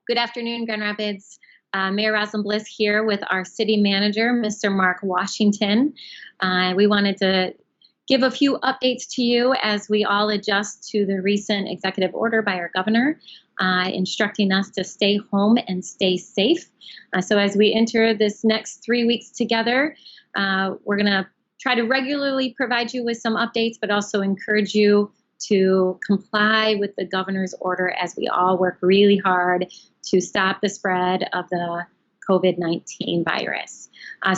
Good afternoon, Grand Rapids. Mayor Rosalind Bliss here with our city manager, Mr. Mark Washington. We wanted to give a few updates to you as we all adjust to the recent executive order by our governor, instructing us to stay home and stay safe. So as we enter this next 3 weeks together, we're going to try to regularly provide you with some updates, but also encourage you to comply with the governor's order as we all work really hard to stop the spread of the COVID-19 virus.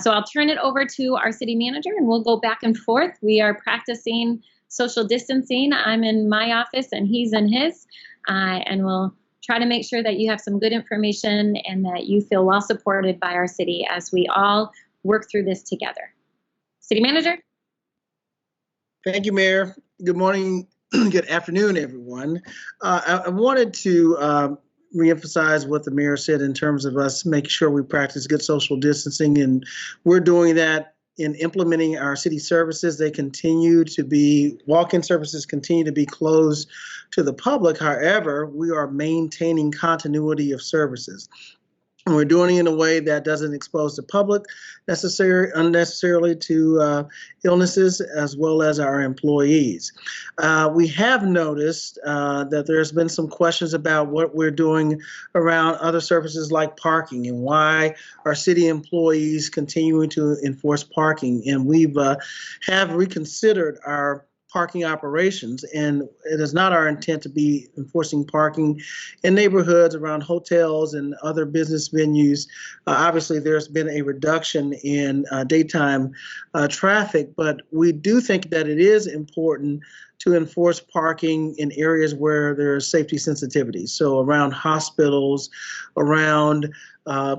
So I'll turn it over to our city manager and we'll go back and forth. We are practicing social distancing. I'm in my office and he's in his, and we'll try to make sure that you have some good information and that you feel well supported by our city as we all work through this together. City manager? Thank you, Mayor. Good morning. Good afternoon, everyone. I wanted to reemphasize what the mayor said in terms of us making sure we practice good social distancing, and we're doing that in implementing our city services. They continue to be, walk-in services continue to be closed to the public. However, we are maintaining continuity of services. And we're doing it in a way that doesn't expose the public unnecessarily to illnesses, as well as our employees. We have noticed that there's been some questions about what we're doing around other services like parking and why are city employees continuing to enforce parking. And we've have reconsidered our parking operations, and it is not our intent to be enforcing parking in neighborhoods around hotels and other business venues. Obviously, there's been a reduction in daytime traffic, but we do think that it is important to enforce parking in areas where there are safety sensitivities. So around hospitals, around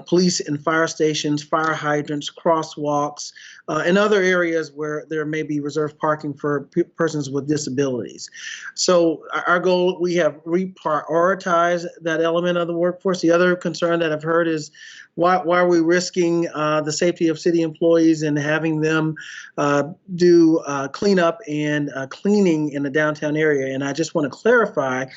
police and fire stations, fire hydrants, crosswalks, and other areas where there may be reserved parking for persons with disabilities. So our goal, we have reprioritized that element of the workforce. The other concern that I've heard is why are we risking the safety of city employees and having them do cleanup and cleaning in the downtown area? And I just want to clarify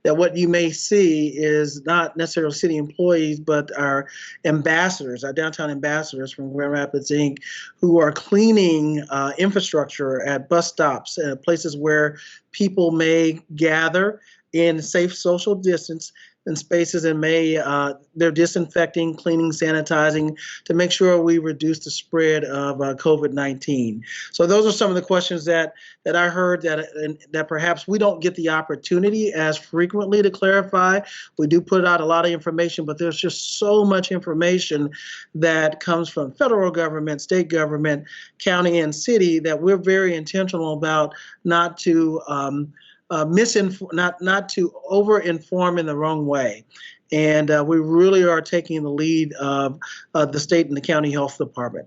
that what you may see is not necessarily city employees, but our ambassadors, our downtown ambassadors from Grand Rapids, Inc., who are cleaning infrastructure at bus stops, places where people may gather in safe social distance in spaces, and they're disinfecting, cleaning, sanitizing to make sure we reduce the spread of COVID-19. So those are some of the questions that I heard that perhaps we don't get the opportunity as frequently to clarify. We do put out a lot of information, but there's just so much information that comes from federal government, state government, county, and city that we're very intentional about not to not to over-inform in the wrong way. And we really are taking the lead of the state and the county health department.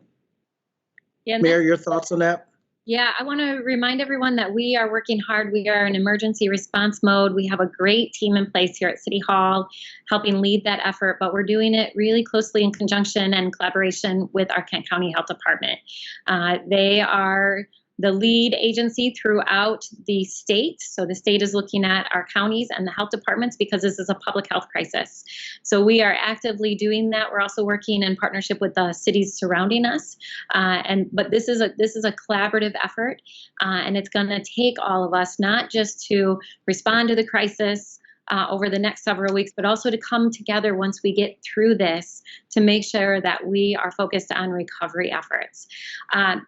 Yeah, Mayor, your thoughts on that? Yeah, I want to remind everyone that we are working hard. We are in emergency response mode. We have a great team in place here at City Hall helping lead that effort, but we're doing it really closely in conjunction and collaboration with our Kent County Health Department. They are the lead agency throughout the state. So the state is looking at our counties and the health departments because this is a public health crisis. So we are actively doing that. We're also working in partnership with the cities surrounding us. But this is a collaborative effort, and it's going to take all of us not just to respond to the crisis over the next several weeks, but also to come together once we get through this to make sure that we are focused on recovery efforts.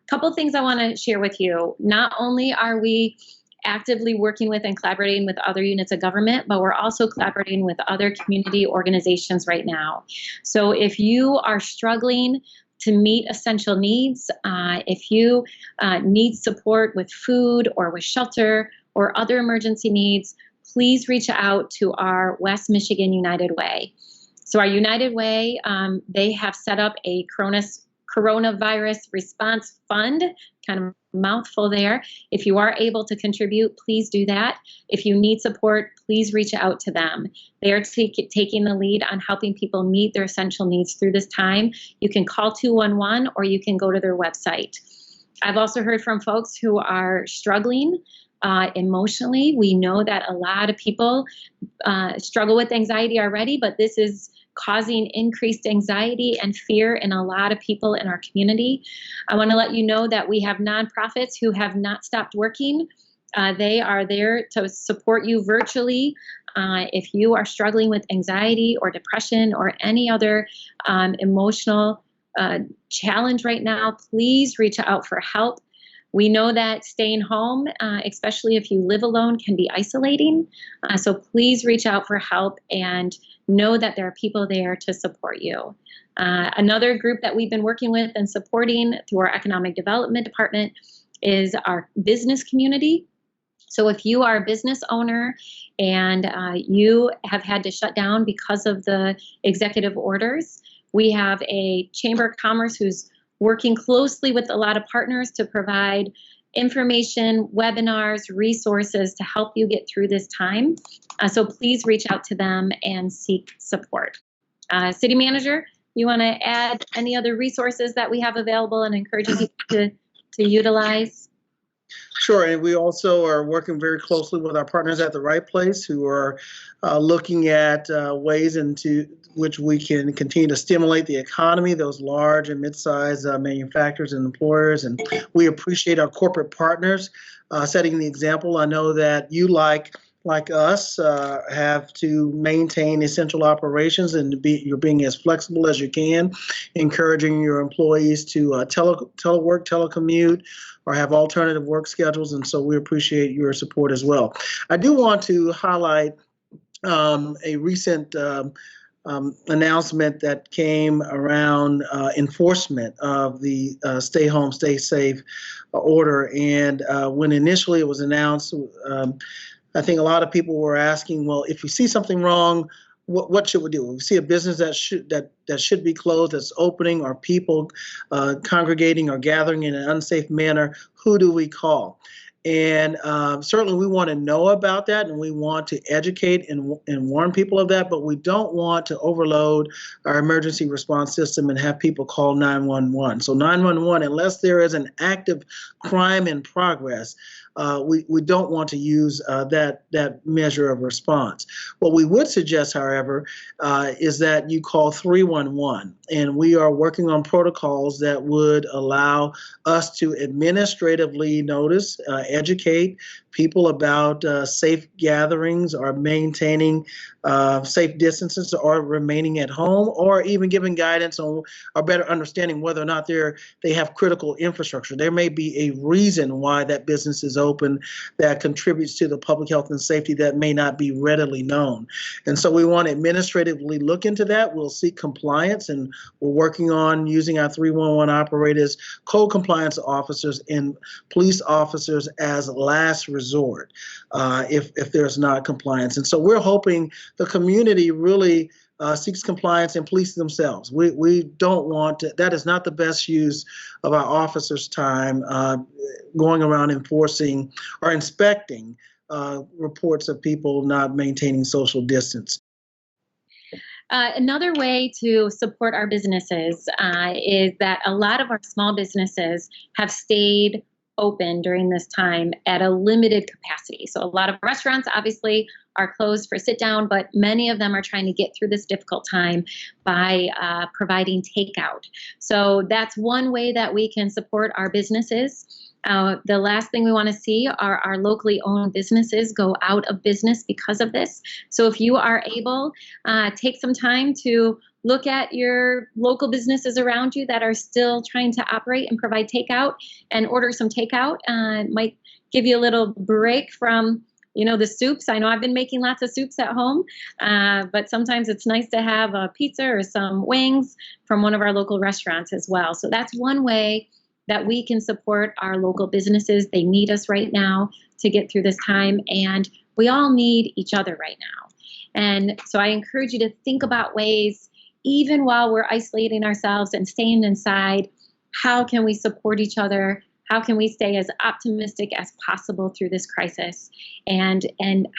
Couple things I want to share with you. Not only are we actively working with and collaborating with other units of government, but we're also collaborating with other community organizations right now. So if you are struggling to meet essential needs, if you need support with food or with shelter or other emergency needs, please reach out to our West Michigan United Way. So our United Way, they have set up a coronavirus response fund, kind of mouthful there. If you are able to contribute, please do that. If you need support, please reach out to them. They are taking the lead on helping people meet their essential needs through this time. You can call 211 or you can go to their website. I've also heard from folks who are struggling emotionally. We know that a lot of people struggle with anxiety already, but this is causing increased anxiety and fear in a lot of people in our community. I want to let you know that we have nonprofits who have not stopped working. They are there to support you virtually. If you are struggling with anxiety or depression or any other emotional challenge right now, please reach out for help. We know that staying home, especially if you live alone, can be isolating. So please reach out for help and know that there are people there to support you. Another group that we've been working with and supporting through our economic development department is our business community. So if you are a business owner and you have had to shut down because of the executive orders, we have a Chamber of Commerce who's working closely with a lot of partners to provide information, webinars, resources to help you get through this time. So please reach out to them and seek support. City Manager, you want to add any other resources that we have available and encourage you to utilize? Sure, and we also are working very closely with our partners at the Right Place, who are looking at ways into which we can continue to stimulate the economy, those large and mid-sized manufacturers and employers. And we appreciate our corporate partners setting the example. I know that you, like us, have to maintain essential operations, and you're being as flexible as you can, encouraging your employees to telework, telecommute, or have alternative work schedules. And so we appreciate your support as well. I do want to highlight a recent announcement that came around enforcement of the stay home, stay safe order. And when initially it was announced, I think a lot of people were asking, well, if we see something wrong, what should we do? If we see a business that should be closed, that's opening, or people congregating or gathering in an unsafe manner, who do we call? And certainly we want to know about that, and we want to educate and warn people of that, but we don't want to overload our emergency response system and have people call 911. So 911, unless there is an active crime in progress, we don't want to use that measure of response. What we would suggest, however, is that you call 311, and we are working on protocols that would allow us to administratively notice, educate people about safe gatherings, or maintaining safe distances, or remaining at home, or even giving guidance on or better understanding whether or not they have critical infrastructure. There may be a reason why that business is open that contributes to the public health and safety that may not be readily known. And so we want to administratively look into that. We'll seek compliance, and we're working on using our 311 operators, code compliance officers, and police officers as last resort if there's not compliance. And so we're hoping the community really seeks compliance and police themselves. We don't want to, that is not the best use of our officers' time going around enforcing or inspecting reports of people not maintaining social distance. Another way to support our businesses is that a lot of our small businesses have stayed open during this time at a limited capacity. So a lot of restaurants obviously are closed for sit down, but many of them are trying to get through this difficult time by providing takeout. So that's one way that we can support our businesses. The last thing we want to see are our locally owned businesses go out of business because of this. So if you are able, take some time to look at your local businesses around you that are still trying to operate and provide takeout, and order some takeout. It might give you a little break from the soups. I know I've been making lots of soups at home, but sometimes it's nice to have a pizza or some wings from one of our local restaurants as well. So that's one way that we can support our local businesses. They need us right now to get through this time, and we all need each other right now. And so I encourage you to think about ways, even while we're isolating ourselves and staying inside, how can we support each other? How can we stay as optimistic as possible through this crisis? And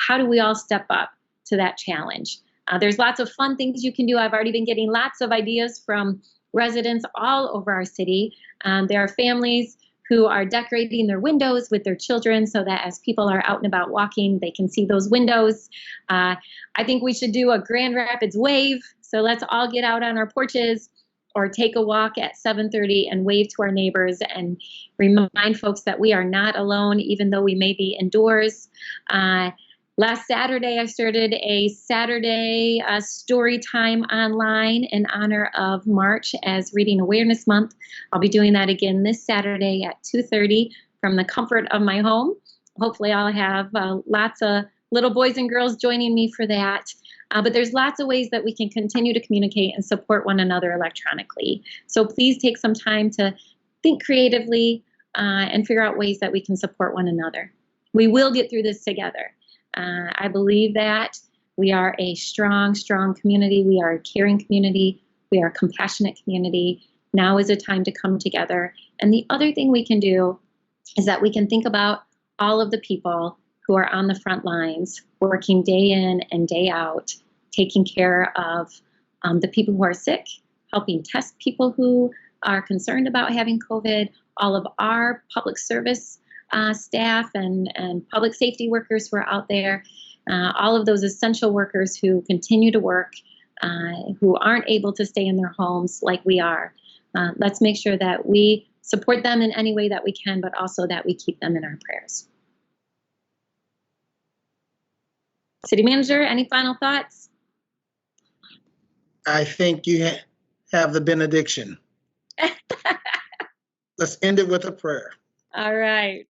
how do we all step up to that challenge? There's lots of fun things you can do. I've already been getting lots of ideas from residents all over our city. There are families who are decorating their windows with their children so that as people are out and about walking, they can see those windows. I think we should do a Grand Rapids wave. So let's all get out on our porches or take a walk at 7:30 and wave to our neighbors and remind folks that we are not alone, even though we may be indoors. Last Saturday, I started a Saturday story time online in honor of March as Reading Awareness Month. I'll be doing that again this Saturday at 2:30 from the comfort of my home. Hopefully I'll have lots of little boys and girls joining me for that. But there's lots of ways that we can continue to communicate and support one another electronically. So please take some time to think creatively and figure out ways that we can support one another. We will get through this together. I believe that we are a strong, strong community. We are a caring community. We are a compassionate community. Now is a time to come together. And the other thing we can do is that we can think about all of the people who are on the front lines, working day in and day out, taking care of the people who are sick, helping test people who are concerned about having COVID, all of our public service staff and public safety workers who are out there, all of those essential workers who continue to work, who aren't able to stay in their homes like we are. Let's make sure that we support them in any way that we can, but also that we keep them in our prayers. City Manager, any final thoughts? I think you have the benediction. Let's end it with a prayer. All right.